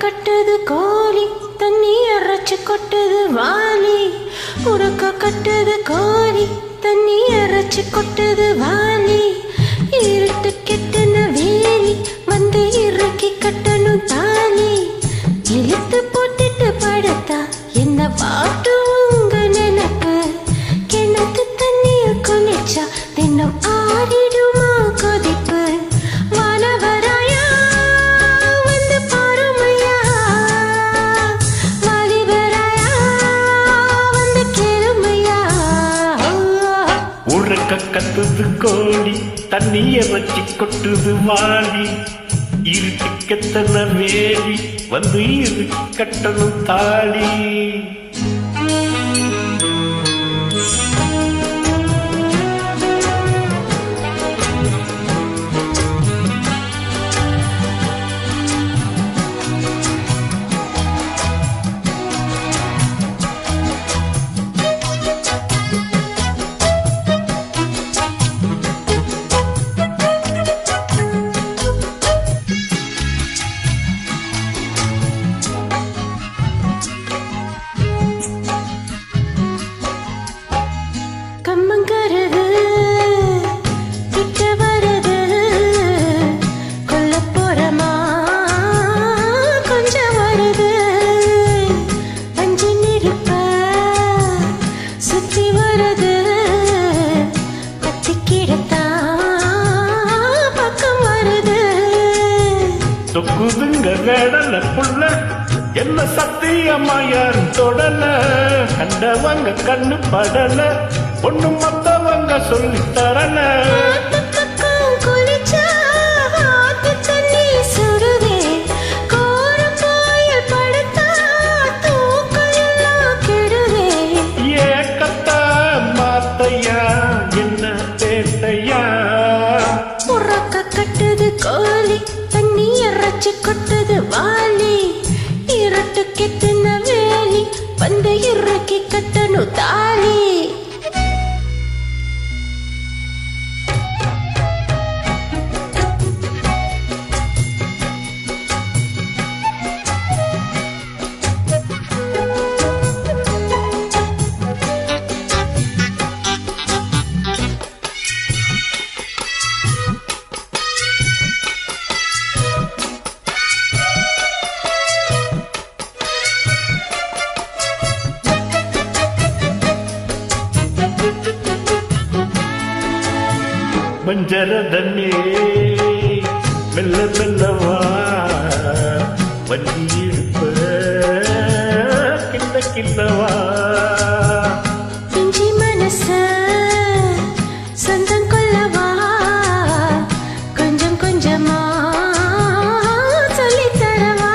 கட்டது கோழி தண்ணி அரைச்சு கொட்டது வாலி உறக்க கட்டது கோழி தண்ணி அரைச்சு கொட்டது வாலி இருட்டு கெட்டன வேலி வந்து இறக்கி கட்டணும் தாலி இழுத்து போட்டுட்டு படுத்தா என்ன பாட்டு உங்க நினைப்பு கிணத்து தண்ணிய குளிச்சா தினம் ஆடிடுமா கொதிப்பு கத்துது கோழி தண்ணிய வச்சு கொட்டுது வாலி இருட்டு கெத்தன வேலி வந்து இறுக்கி கட்டணும் தாலி தொக்குதுங்க வேடல புள்ள என்ன சத்தியமா யாரும் தொடல கண்டவங்க கண்ணு படல ஒண்ணு மத்தவங்க சொல்லி தரல ஏக்கத்தா மாத்தையா என்ன பேட்டையா உறக்க கட்டுது கோழி தண்ணி அரைச்சு கொட்டது வாலி இருட்டு கெட்டுன வேலி வந்து இறக்கி கட்டணும் தாலி மஞ்சர தண்ணே மெல்ல மெல்லவா வஞ்சி இழுப்ப கிண்ண கிண்ணவா இஞ்சி மனச சொந்தம் கொள்ளவா கொஞ்சம் கொஞ்சமா சொல்லி தரவா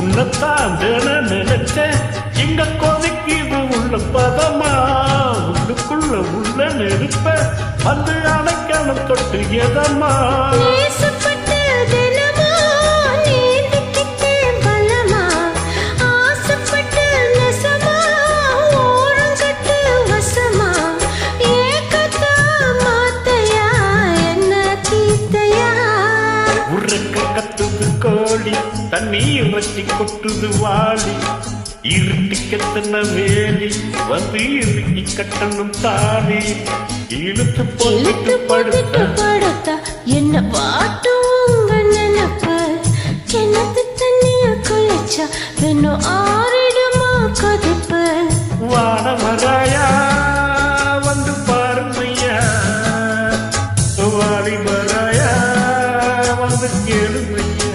உன்னத்தான் நினைச்ச எங்க கொதிக்குது உள்ள பதமா உள்ளுக்குள்ள உள்ள நெருப்ப வந்து அணைக்கணும் தொட்டு எதமா கத்துது கோழி தண்ணீர் வச்சு கொட்டுது வாலி இருட்டு கெத்தன வேலி வந்து இறுக்கி கட்டணும் தாலி இழுத்து போட்டு படுத்தா என்ன பாட்டு உங்க நினைப்பு கிணத்து தண்ணிய குளிச்சா இன்னும் ஆறிடுமா கொதிப்பு வானமராயா வந்து பாருமையா வாலிபராயா வந்து கேளுமையா